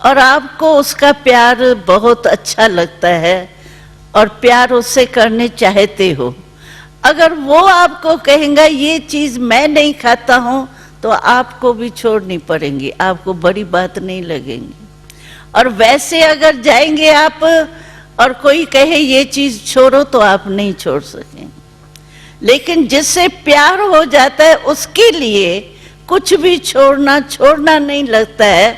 और आपको उसका प्यार बहुत अच्छा लगता है और प्यार उससे करने चाहते हो, अगर वो आपको कहेगा ये चीज मैं नहीं खाता हूं, तो आपको भी छोड़नी पड़ेगी, आपको बड़ी बात नहीं लगेगी। और वैसे अगर जाएंगे आप और कोई कहे ये चीज छोड़ो, तो आप नहीं छोड़ सकेंगे। लेकिन जिससे प्यार हो जाता है उसके लिए कुछ भी छोड़ना नहीं लगता है,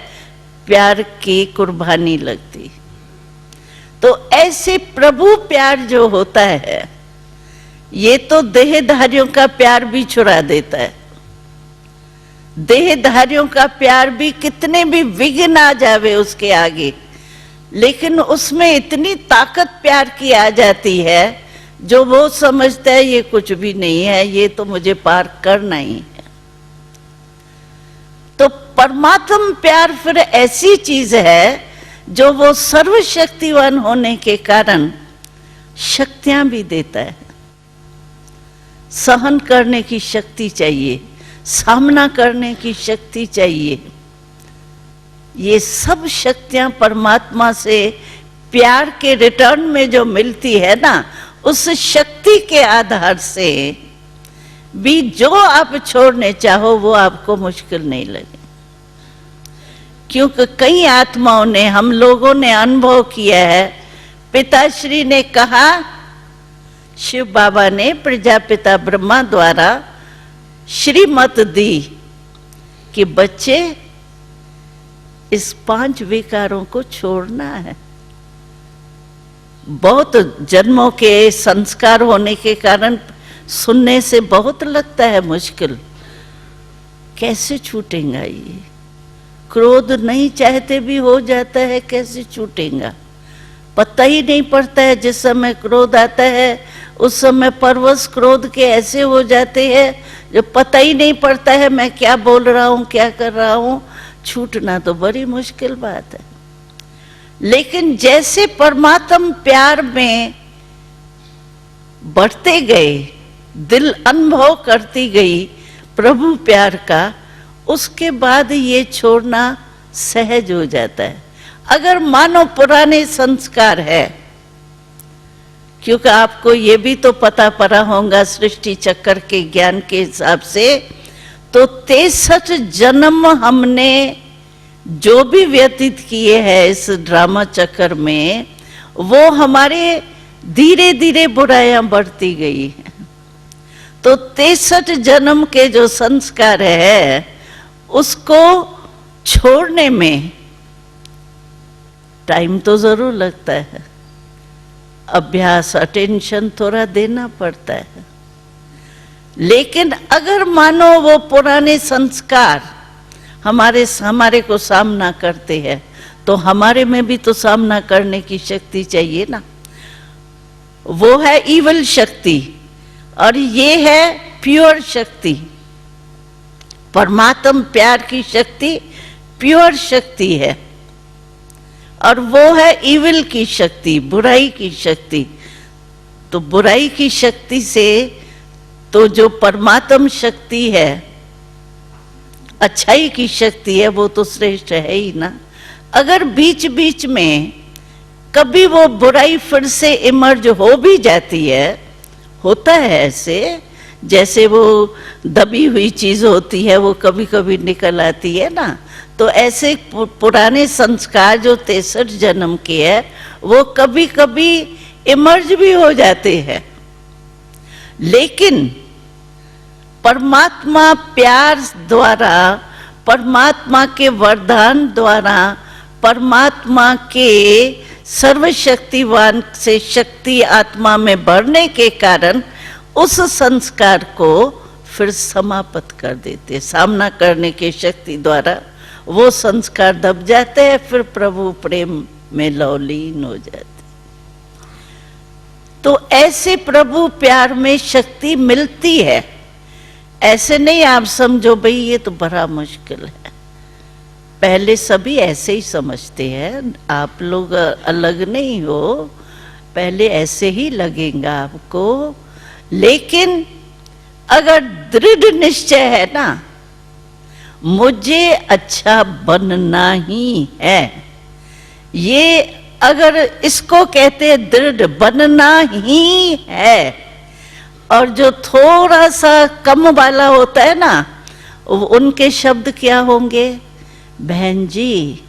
प्यार की कुर्बानी लगती। तो ऐसे प्रभु प्यार जो होता है, ये तो देहधारियों का प्यार भी छुड़ा देता है। देहधारियों का प्यार भी कितने भी विघ्न आ जावे उसके आगे, लेकिन उसमें इतनी ताकत प्यार की आ जाती है, जो वो समझता है ये कुछ भी नहीं है, ये तो मुझे पार करना ही है। तो परमात्म प्यार फिर ऐसी चीज है जो वो सर्वशक्तिवान होने के कारण शक्तियां भी देता है। सहन करने की शक्ति चाहिए, सामना करने की शक्ति चाहिए। ये सब शक्तियां परमात्मा से प्यार के रिटर्न में जो मिलती है ना, उस शक्ति के आधार से भी जो आप छोड़ने चाहो वो आपको मुश्किल नहीं लगे। क्योंकि कई आत्माओं ने, हम लोगों ने अनुभव किया है। पिताश्री ने कहा, शिव बाबा ने प्रजापिता ब्रह्मा द्वारा श्रीमत दी कि बच्चे इस 5 विकारों को छोड़ना है। बहुत जन्मों के संस्कार होने के कारण सुनने से बहुत लगता है मुश्किल, कैसे छूटेगा ये? क्रोध नहीं चाहते भी हो जाता है, कैसे छूटेगा? पता ही नहीं पड़ता है। जिस समय क्रोध आता है उस समय परवश क्रोध के ऐसे हो जाते हैं जो पता ही नहीं पड़ता है मैं क्या बोल रहा हूँ, क्या कर रहा हूँ। छूटना तो बड़ी मुश्किल बात है। लेकिन जैसे परमात्म प्यार में बढ़ते गए, दिल अनुभव करती गई प्रभु प्यार का, उसके बाद ये छोड़ना सहज हो जाता है। अगर मानो पुराने संस्कार है, क्योंकि आपको ये भी तो पता पड़ा होगा सृष्टि चक्र के ज्ञान के हिसाब से, तो 63 जन्म हमने जो भी व्यतीत किए हैं इस ड्रामा चक्र में, वो हमारे धीरे धीरे बुराइयां बढ़ती गई हैं। तो 63 जन्म के जो संस्कार है उसको छोड़ने में टाइम तो जरूर लगता है, अभ्यास, अटेंशन थोड़ा देना पड़ता है। लेकिन अगर मानो वो पुराने संस्कार हमारे को सामना करते हैं, तो हमारे में भी तो सामना करने की शक्ति चाहिए ना। वो है इवल शक्ति और ये है प्योर शक्ति। परमात्म प्यार की शक्ति प्योर शक्ति है और वो है इविल की शक्ति, बुराई की शक्ति। तो बुराई की शक्ति से तो जो परमात्म शक्ति है, अच्छाई की शक्ति है, वो तो श्रेष्ठ है ही ना। अगर बीच बीच में कभी वो बुराई फिर से इमर्ज हो भी जाती है, होता है ऐसे, जैसे वो दबी हुई चीज होती है वो कभी कभी निकल आती है ना, तो ऐसे पुराने संस्कार जो 63 जन्म के है वो कभी कभी इमर्ज भी हो जाते हैं। लेकिन परमात्मा प्यार द्वारा, परमात्मा के वरदान द्वारा, परमात्मा के सर्वशक्तिवान से शक्ति आत्मा में बढ़ने के कारण उस संस्कार को फिर समाप्त कर देते। सामना करने की शक्ति द्वारा वो संस्कार दब जाते हैं, फिर प्रभु प्रेम में लवलीन हो जाते। तो ऐसे प्रभु प्यार में शक्ति मिलती है। ऐसे नहीं आप समझो भाई ये तो बड़ा मुश्किल है। पहले सभी ऐसे ही समझते हैं, आप लोग अलग नहीं हो, पहले ऐसे ही लगेगा आपको। लेकिन अगर दृढ़ निश्चय है ना, मुझे अच्छा बनना ही है, ये अगर इसको कहते हैं दृढ़ बनना ही है। और जो थोड़ा सा कम वाला होता है ना, उनके शब्द क्या होंगे? बहन जी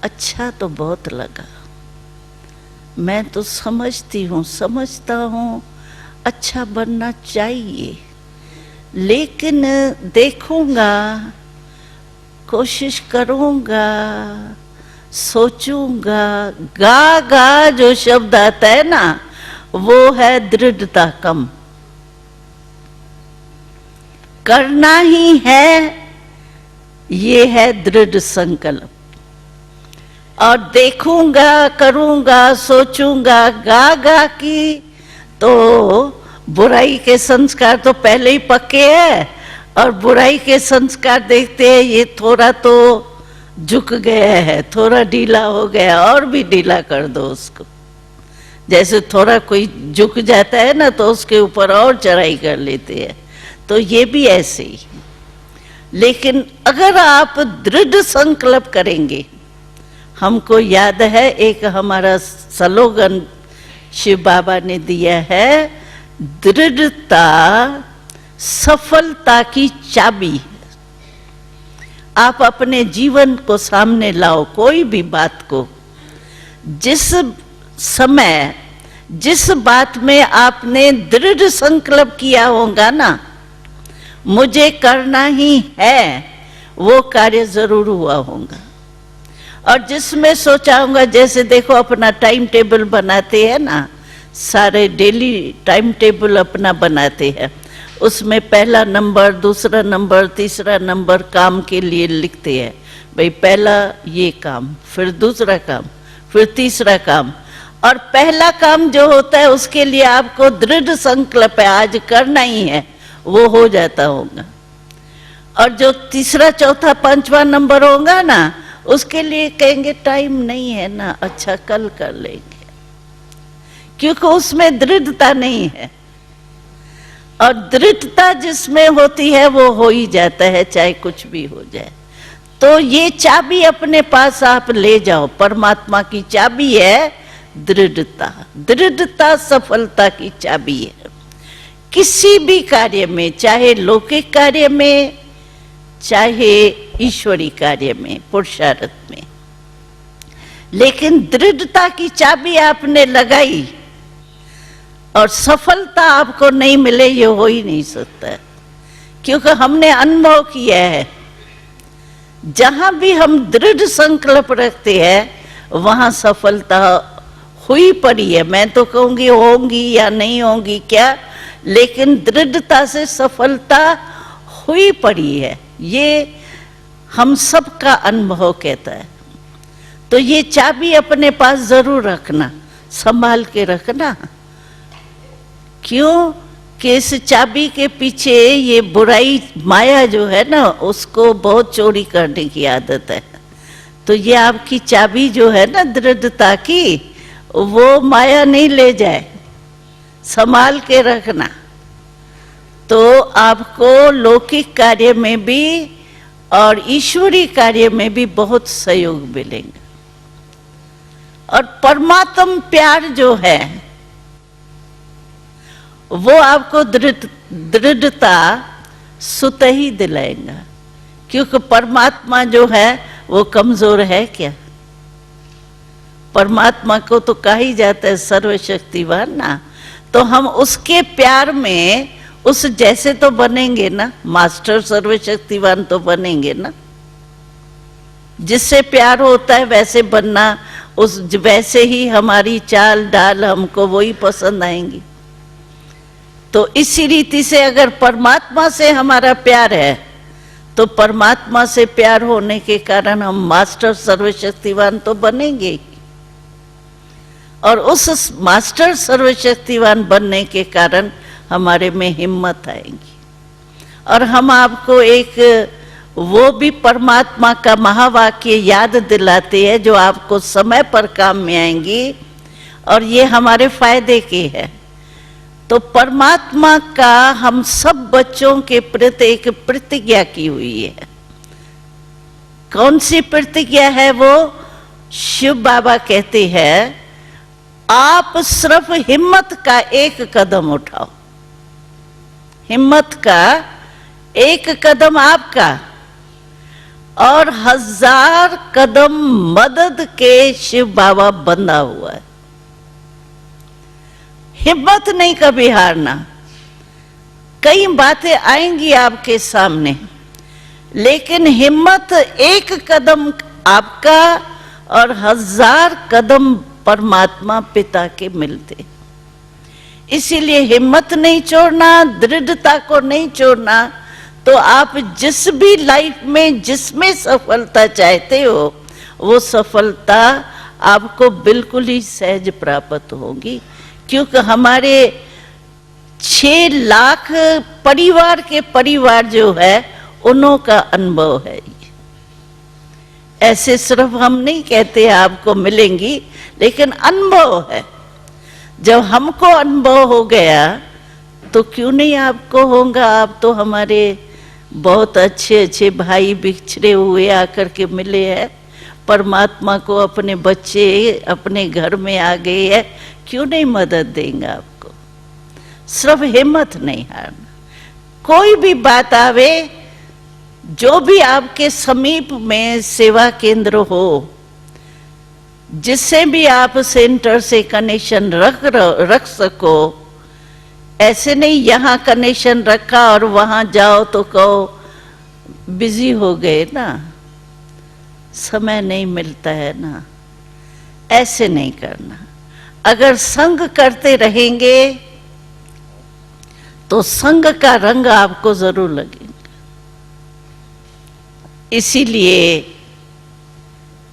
अच्छा तो बहुत लगा, मैं तो समझती हूँ, समझता हूँ अच्छा बनना चाहिए, लेकिन देखूंगा, कोशिश करूंगा, सोचूंगा। गा गा जो शब्द आता है ना, वो है दृढ़ता कम। करना ही है, ये है दृढ़ संकल्प। और देखूंगा, करूंगा, सोचूंगा, गा गा की तो बुराई के संस्कार तो पहले ही पक्के हैं, और बुराई के संस्कार देखते हैं ये थोड़ा तो झुक गया है, थोड़ा ढीला हो गया, और भी ढीला कर दो उसको। जैसे थोड़ा कोई झुक जाता है ना, तो उसके ऊपर और चढ़ाई कर लेते हैं। तो ये भी ऐसे ही। लेकिन अगर आप दृढ़ संकल्प करेंगे, हमको याद है एक हमारा स्लोगन शिव बाबा ने दिया है, दृढ़ता सफलता की चाबी है। आप अपने जीवन को सामने लाओ, कोई भी बात को, जिस समय जिस बात में आपने दृढ़ संकल्प किया होगा ना, मुझे करना ही है, वो कार्य जरूर हुआ होगा। और जिसमें सोचा होगा, जैसे देखो अपना टाइम टेबल बनाते हैं ना, सारे डेली टाइम टेबल अपना बनाते हैं, उसमें पहला नंबर, दूसरा नंबर, तीसरा नंबर काम के लिए लिखते हैं। भाई पहला ये काम, फिर दूसरा काम, फिर तीसरा काम। और पहला काम जो होता है उसके लिए आपको दृढ़ संकल्प है, आज करना ही है, वो हो जाता होगा। और जो तीसरा, चौथा, पांचवा नंबर होगा ना, उसके लिए कहेंगे टाइम नहीं है ना, अच्छा कल कर लेंगे, क्योंकि उसमें दृढ़ता नहीं है। और दृढ़ता जिसमें होती है वो हो ही जाता है, चाहे कुछ भी हो जाए। तो ये चाबी अपने पास आप ले जाओ, परमात्मा की चाबी है दृढ़ता। दृढ़ता सफलता की चाबी है, किसी भी कार्य में, चाहे लौकिक कार्य में, चाहे ईश्वरी कार्य में, पुरुषार्थ में। लेकिन दृढ़ता की चाबी आपने लगाई और सफलता आपको नहीं मिले, ये हो ही नहीं सकता, क्योंकि हमने अनुभव किया है, जहां भी हम दृढ़ संकल्प रखते हैं वहां सफलता हुई पड़ी है। मैं तो कहूंगी होंगी या नहीं होंगी क्या, लेकिन दृढ़ता से सफलता हुई पड़ी है, ये हम सबका अनुभव कहता है। तो ये चाबी अपने पास जरूर रखना, संभाल के रखना। क्यों कि इस चाबी के पीछे ये बुराई माया जो है ना, उसको बहुत चोरी करने की आदत है। तो ये आपकी चाबी जो है ना दृढ़ता की, वो माया नहीं ले जाए, संभाल के रखना। तो आपको लौकिक कार्य में भी और ईश्वरी कार्य में भी बहुत सहयोग मिलेंगे। और परमात्म प्यार जो है वो आपको दृढ़ता सुत ही दिलाएगा, क्योंकि परमात्मा जो है वो कमजोर है क्या? परमात्मा को तो कहा ही जाता है सर्वशक्तिवान ना। तो हम उसके प्यार में उस जैसे तो बनेंगे ना, मास्टर सर्वशक्तिवान तो बनेंगे ना। जिससे प्यार होता है वैसे बनना, उस वैसे ही हमारी चाल डाल हमको वही पसंद आएंगी। तो इसी रीति से अगर परमात्मा से हमारा प्यार है, तो परमात्मा से प्यार होने के कारण हम मास्टर सर्वशक्तिवान तो बनेंगे ही। और उस मास्टर सर्वशक्तिवान बनने के कारण हमारे में हिम्मत आएगी। और हम आपको एक वो भी परमात्मा का महावाक्य याद दिलाते हैं जो आपको समय पर काम में आएंगी, और ये हमारे फायदे के है। तो परमात्मा का हम सब बच्चों के प्रति एक प्रतिज्ञा की हुई है। कौन सी प्रतिज्ञा है वो? शिव बाबा कहते हैं आप सिर्फ हिम्मत का एक कदम उठाओ, हिम्मत का एक कदम आपका और 1000 कदम मदद के शिव बाबा बंधा हुआ है। हिम्मत नहीं कभी हारना। कई बातें आएंगी आपके सामने, लेकिन हिम्मत एक कदम आपका और 1000 कदम परमात्मा पिता के मिलते। इसीलिए हिम्मत नहीं छोड़ना, दृढ़ता को नहीं छोड़ना। तो आप जिस भी लाइफ में जिसमें सफलता चाहते हो, वो सफलता आपको बिल्कुल ही सहज प्राप्त होगी, क्योंकि हमारे 6 लाख परिवार के परिवार जो है उन्हों का अनुभव है। ऐसे सिर्फ हम नहीं कहते आपको मिलेंगी, लेकिन अनुभव है। जब हमको अनुभव हो गया तो क्यों नहीं आपको होगा। आप तो हमारे बहुत अच्छे अच्छे भाई बिछड़े हुए आकर के मिले हैं, परमात्मा को अपने बच्चे अपने घर में आ गए हैं, क्यों नहीं मदद देंगे आपको। सिर्फ हिम्मत नहीं हारना। कोई भी बात आवे, जो भी आपके समीप में सेवा केंद्र हो, जिससे भी आप सेंटर से कनेक्शन रख सको। ऐसे नहीं यहाँ कनेक्शन रखा और वहां जाओ तो कहो बिजी हो गए ना, समय नहीं मिलता है ना। ऐसे नहीं करना। अगर संग करते रहेंगे तो संग का रंग आपको जरूर लगेगा। इसीलिए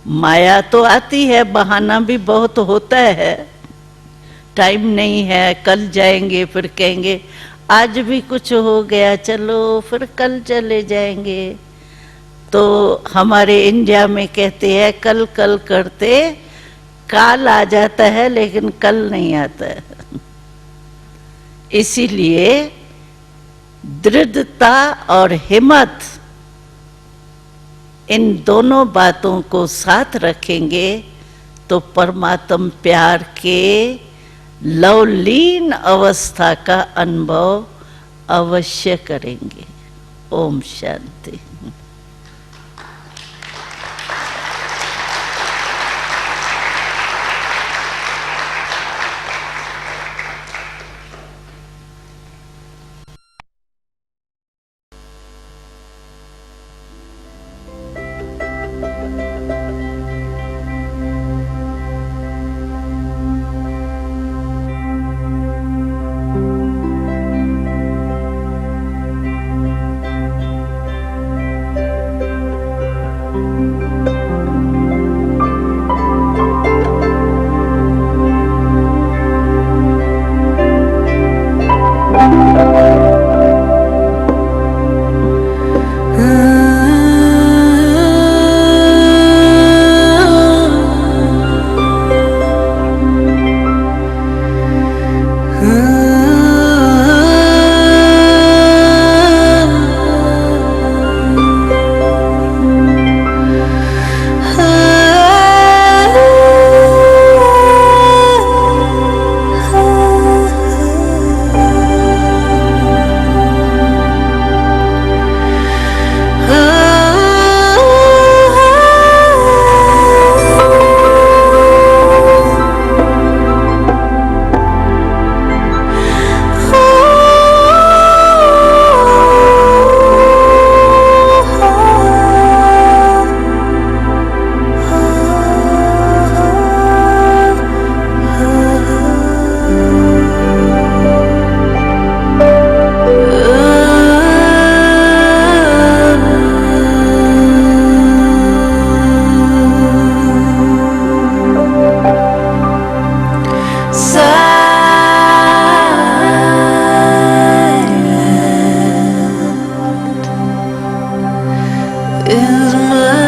माया तो आती है, बहाना भी बहुत होता है। टाइम नहीं है, कल जाएंगे, फिर कहेंगे आज भी कुछ हो गया, चलो फिर कल चले जाएंगे। तो हमारे इंडिया में कहते हैं कल कल करते काल आ जाता है, लेकिन कल नहीं आता है। इसीलिए दृढ़ता और हिम्मत, इन दोनों बातों को साथ रखेंगे तो परमात्म प्यार के लवलीन अवस्था का अनुभव अवश्य करेंगे। ओम शांति। is my